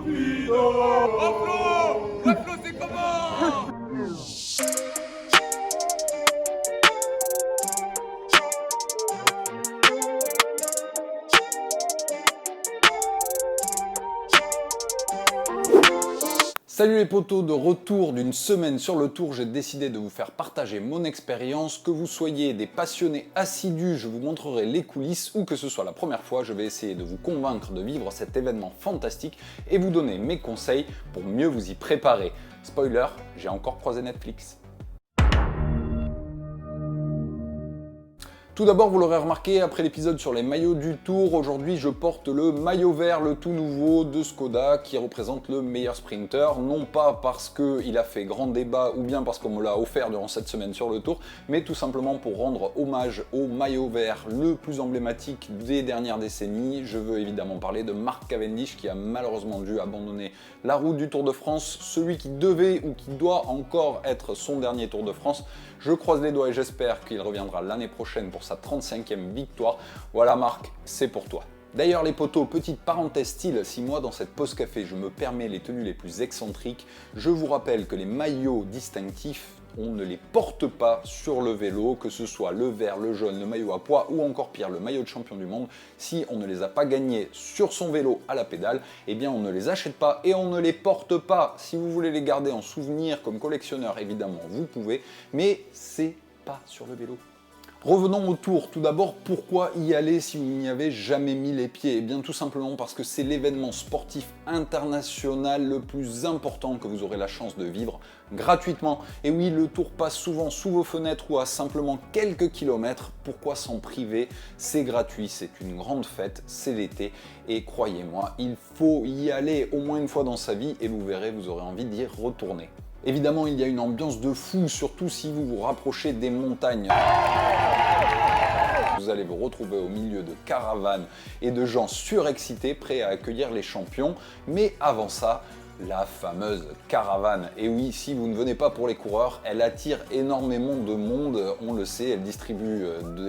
rapido. Waflo, Waflo, c'est comment? Salut les potos, de retour d'une semaine sur le tour, j'ai décidé de vous faire partager mon expérience. Que vous soyez des passionnés assidus, je vous montrerai les coulisses, ou que ce soit la première fois, je vais essayer de vous convaincre de vivre cet événement fantastique et vous donner mes conseils pour mieux vous y préparer. Spoiler, j'ai encore croisé Netflix. Tout d'abord, vous l'aurez remarqué, après l'épisode sur les maillots du Tour, aujourd'hui je porte le maillot vert, le tout nouveau de Skoda, qui représente le meilleur sprinter, non pas parce qu'il a fait grand débat ou bien parce qu'on me l'a offert durant cette semaine sur le Tour, mais tout simplement pour rendre hommage au maillot vert le plus emblématique des dernières décennies. Je veux évidemment parler de Mark Cavendish, qui a malheureusement dû abandonner la route du Tour de France, celui qui devait ou qui doit encore être son dernier Tour de France. Je croise les doigts et j'espère qu'il reviendra l'année prochaine pour sa 35e victoire. Voilà Marc, c'est pour toi. D'ailleurs les potos, petite parenthèse style, si moi dans cette pause café je me permets les tenues les plus excentriques, je vous rappelle que les maillots distinctifs, on ne les porte pas sur le vélo, que ce soit le vert, le jaune, le maillot à pois ou encore pire le maillot de champion du monde. Si on ne les a pas gagnés sur son vélo à la pédale, eh bien on ne les achète pas et on ne les porte pas. Si vous voulez les garder en souvenir comme collectionneur, évidemment vous pouvez, mais c'est pas sur le vélo. Revenons au Tour. Tout d'abord, pourquoi y aller si vous n'y avez jamais mis les pieds? Eh bien tout simplement parce que c'est l'événement sportif international le plus important que vous aurez la chance de vivre gratuitement. Et oui, le Tour passe souvent sous vos fenêtres ou à simplement quelques kilomètres. Pourquoi s'en priver? C'est gratuit, c'est une grande fête, c'est l'été. Et croyez-moi, il faut y aller au moins une fois dans sa vie et vous verrez, vous aurez envie d'y retourner. Évidemment, il y a une ambiance de fou, surtout si vous vous rapprochez des montagnes. Vous allez vous retrouver au milieu de caravanes et de gens surexcités, prêts à accueillir les champions. Mais avant ça, la fameuse caravane. Et oui, si vous ne venez pas pour les coureurs, elle attire énormément de monde, on le sait, elle distribue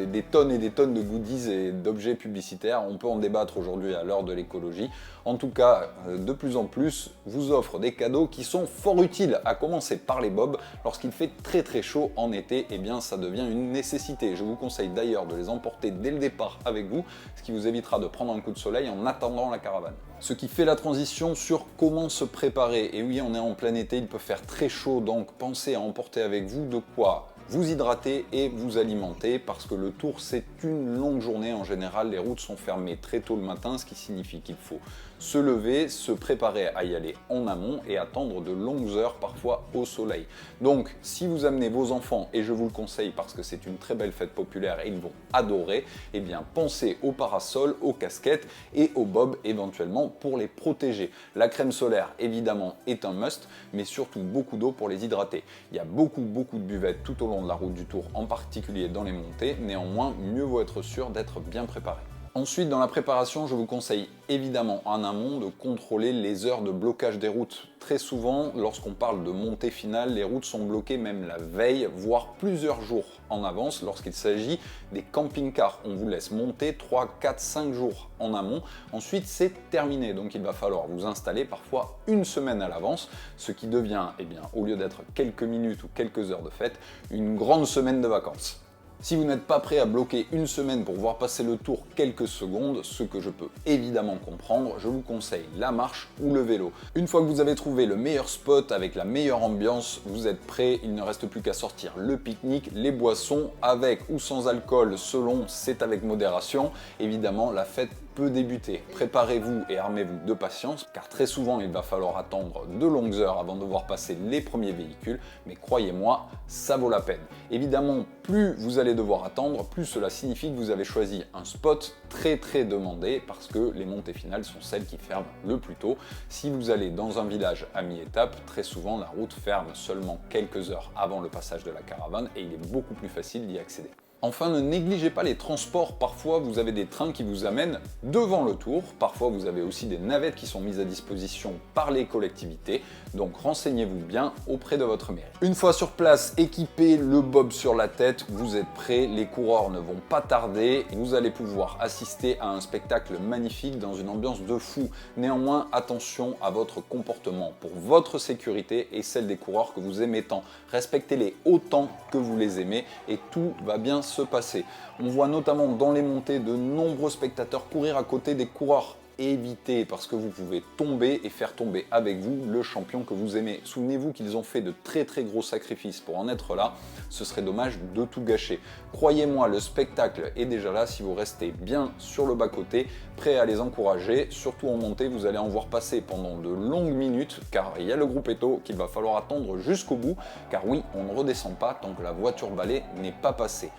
des tonnes et des tonnes de goodies et d'objets publicitaires. On peut en débattre aujourd'hui à l'heure de l'écologie. En tout cas, de plus en plus, vous offre des cadeaux qui sont fort utiles, à commencer par les bobs. Lorsqu'il fait très très chaud en été, eh bien ça devient une nécessité. Je vous conseille d'ailleurs de les emporter dès le départ avec vous, ce qui vous évitera de prendre un coup de soleil en attendant la caravane. Ce qui fait la transition sur comment se préparer. Et oui, on est en plein été, il peut faire très chaud, donc pensez à emporter avec vous de quoi vous hydrater et vous alimenter, parce que le Tour c'est une longue journée. En général, les routes sont fermées très tôt le matin, ce qui signifie qu'il faut se lever, se préparer à y aller en amont et attendre de longues heures parfois au soleil. Donc si vous amenez vos enfants, et je vous le conseille parce que c'est une très belle fête populaire et ils vont adorer, eh bien pensez aux parasols, aux casquettes et aux bobs éventuellement pour les protéger. La crème solaire évidemment est un must, mais surtout beaucoup d'eau pour les hydrater. Il y a beaucoup de buvettes tout au long de la route du Tour, en particulier dans les montées. Néanmoins, mieux vaut être sûr d'être bien préparé. Ensuite, dans la préparation, je vous conseille évidemment en amont de contrôler les heures de blocage des routes. Très souvent, lorsqu'on parle de montée finale, les routes sont bloquées même la veille, voire plusieurs jours en avance lorsqu'il s'agit des camping-cars. On vous laisse monter 3, 4, 5 jours en amont. Ensuite, c'est terminé. Donc, il va falloir vous installer parfois une semaine à l'avance, ce qui devient, eh bien, au lieu d'être quelques minutes ou quelques heures de fête, une grande semaine de vacances. Si vous n'êtes pas prêt à bloquer une semaine pour voir passer le Tour quelques secondes, ce que je peux évidemment comprendre, je vous conseille la marche ou le vélo. Une fois que vous avez trouvé le meilleur spot avec la meilleure ambiance, vous êtes prêt, il ne reste plus qu'à sortir le pique-nique, les boissons, avec ou sans alcool, selon, c'est avec modération. Évidemment, la fête peut débuter. Préparez-vous et armez-vous de patience, car très souvent il va falloir attendre de longues heures avant de voir passer les premiers véhicules, mais croyez-moi, ça vaut la peine. Évidemment, plus vous allez devoir attendre, plus cela signifie que vous avez choisi un spot très demandé, parce que les montées finales sont celles qui ferment le plus tôt. Si vous allez dans un village à mi-étape, très souvent la route ferme seulement quelques heures avant le passage de la caravane et il est beaucoup plus facile d'y accéder. Enfin, ne négligez pas les transports. Parfois, vous avez des trains qui vous amènent devant le Tour. Parfois, vous avez aussi des navettes qui sont mises à disposition par les collectivités. Donc, renseignez-vous bien auprès de votre mairie. Une fois sur place, équipez le bob sur la tête, vous êtes prêts. Les coureurs ne vont pas tarder. Vous allez pouvoir assister à un spectacle magnifique dans une ambiance de fou. Néanmoins, attention à votre comportement pour votre sécurité et celle des coureurs que vous aimez tant. Respectez-les autant que vous les aimez et tout va bien se passer. On voit notamment dans les montées de nombreux spectateurs courir à côté des coureurs. Évitez parce que vous pouvez tomber et faire tomber avec vous le champion que vous aimez. Souvenez-vous qu'ils ont fait de très gros sacrifices pour en être là. Ce serait dommage de tout gâcher. Croyez-moi, le spectacle est déjà là si vous restez bien sur le bas-côté, prêt à les encourager. Surtout en montée, vous allez en voir passer pendant de longues minutes car il y a le groupe Eto qu'il va falloir attendre jusqu'au bout. Car oui, on ne redescend pas tant que la voiture balai n'est pas passée.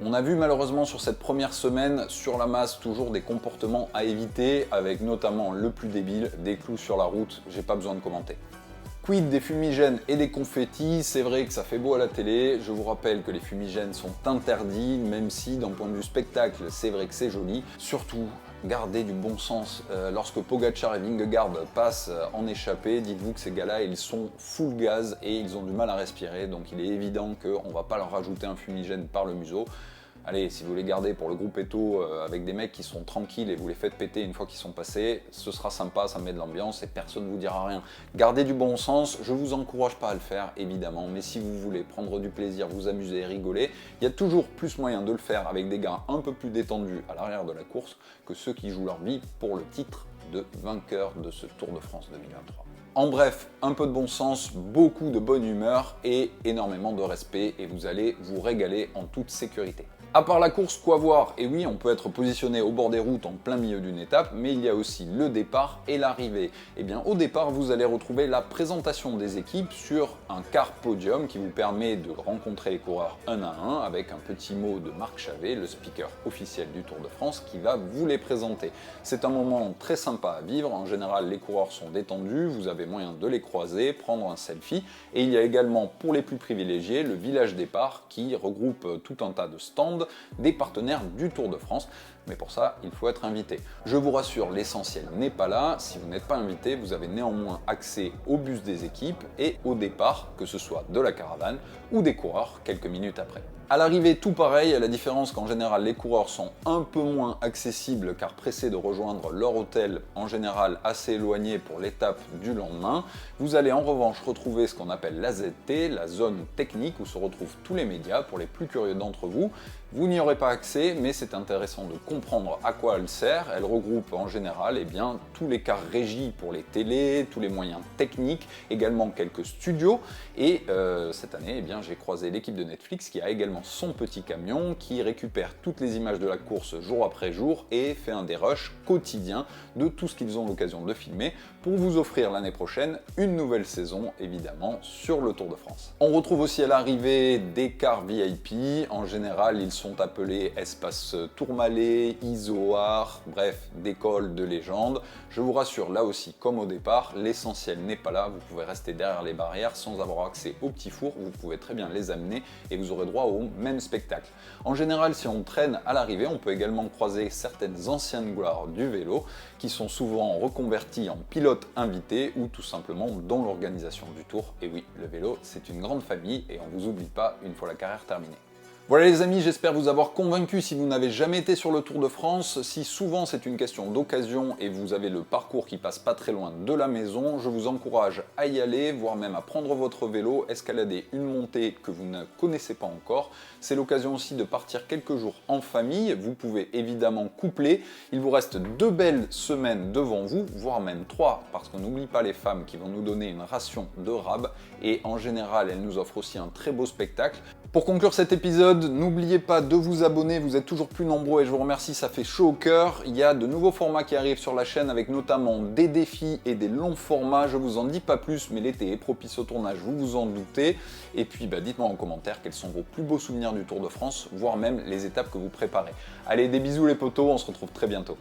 On a vu malheureusement sur cette première semaine, sur la masse, toujours des comportements à éviter, avec notamment le plus débile, des clous sur la route, j'ai pas besoin de commenter. Quid des fumigènes et des confettis? C'est vrai que ça fait beau à la télé, je vous rappelle que les fumigènes sont interdits, même si d'un point de vue spectacle, c'est vrai que c'est joli. Surtout, gardez du bon sens. Lorsque Pogacar et Vingegaard passent en échappée, dites-vous que ces gars-là, ils sont full gaz et ils ont du mal à respirer, donc il est évident qu'on ne va pas leur rajouter un fumigène par le museau. Allez, si vous les gardez pour le groupe Eto avec des mecs qui sont tranquilles et vous les faites péter une fois qu'ils sont passés, ce sera sympa, ça met de l'ambiance et personne ne vous dira rien. Gardez du bon sens, je vous encourage pas à le faire évidemment, mais si vous voulez prendre du plaisir, vous amuser et rigoler, il y a toujours plus moyen de le faire avec des gars un peu plus détendus à l'arrière de la course que ceux qui jouent leur vie pour le titre de vainqueur de ce Tour de France 2023. En bref, un peu de bon sens, beaucoup de bonne humeur et énormément de respect et vous allez vous régaler en toute sécurité. À part la course, quoi voir? Et oui, on peut être positionné au bord des routes en plein milieu d'une étape, mais il y a aussi le départ et l'arrivée. Et bien au départ, vous allez retrouver la présentation des équipes sur un car podium qui vous permet de rencontrer les coureurs un à un avec un petit mot de Marc Chavet, le speaker officiel du Tour de France, qui va vous les présenter. C'est un moment très sympa à vivre, en général les coureurs sont détendus, vous avez moyen de les croiser, prendre un selfie, et il y a également pour les plus privilégiés le village départ qui regroupe tout un tas de stands des partenaires du Tour de France. Mais pour ça, il faut être invité. Je vous rassure, l'essentiel n'est pas là. Si vous n'êtes pas invité, vous avez néanmoins accès au bus des équipes et au départ, que ce soit de la caravane ou des coureurs quelques minutes après. À l'arrivée, tout pareil, à la différence qu'en général, les coureurs sont un peu moins accessibles car pressés de rejoindre leur hôtel, en général assez éloigné pour l'étape du lendemain. Vous allez en revanche retrouver ce qu'on appelle la ZT, la zone technique où se retrouvent tous les médias pour les plus curieux d'entre vous. Vous n'y aurez pas accès, mais c'est intéressant de comprendre à quoi elle sert. Elle regroupe en général tous les cars régis pour les télés, tous les moyens techniques, également quelques studios. Et cette année, j'ai croisé l'équipe de Netflix qui a également son petit camion qui récupère toutes les images de la course jour après jour et fait un dérush quotidien de tout ce qu'ils ont l'occasion de filmer pour vous offrir l'année prochaine une nouvelle saison, évidemment, sur le Tour de France. On retrouve aussi à l'arrivée des cars VIP. En général, ils sont appelés Espace Tourmalet, Isoar, bref, des cols de légende. Je vous rassure, là aussi, comme au départ, l'essentiel n'est pas là. Vous pouvez rester derrière les barrières sans avoir accès aux petits fours. Vous pouvez très bien les amener et vous aurez droit au même spectacle. En général, si on traîne à l'arrivée, on peut également croiser certaines anciennes gloires du vélo qui sont souvent reconvertis en pilotes invités ou tout simplement dans l'organisation du Tour. Et oui, le vélo, c'est une grande famille et on ne vous oublie pas une fois la carrière terminée. Voilà les amis, j'espère vous avoir convaincu si vous n'avez jamais été sur le Tour de France. Si souvent c'est une question d'occasion et vous avez le parcours qui passe pas très loin de la maison, je vous encourage à y aller, voire même à prendre votre vélo, escalader une montée que vous ne connaissez pas encore. C'est l'occasion aussi de partir quelques jours en famille. Vous pouvez évidemment coupler. Il vous reste 2 belles semaines devant vous, voire même 3, parce qu'on n'oublie pas les femmes qui vont nous donner une ration de rab. Et en général, elles nous offrent aussi un très beau spectacle. Pour conclure cet épisode, n'oubliez pas de vous abonner, vous êtes toujours plus nombreux et je vous remercie, ça fait chaud au cœur. Il y a de nouveaux formats qui arrivent sur la chaîne avec notamment des défis et des longs formats. Je vous en dis pas plus, mais l'été est propice au tournage, vous vous en doutez. Et puis dites-moi en commentaire quels sont vos plus beaux souvenirs du Tour de France, voire même les étapes que vous préparez. Allez, des bisous les potos, on se retrouve très bientôt.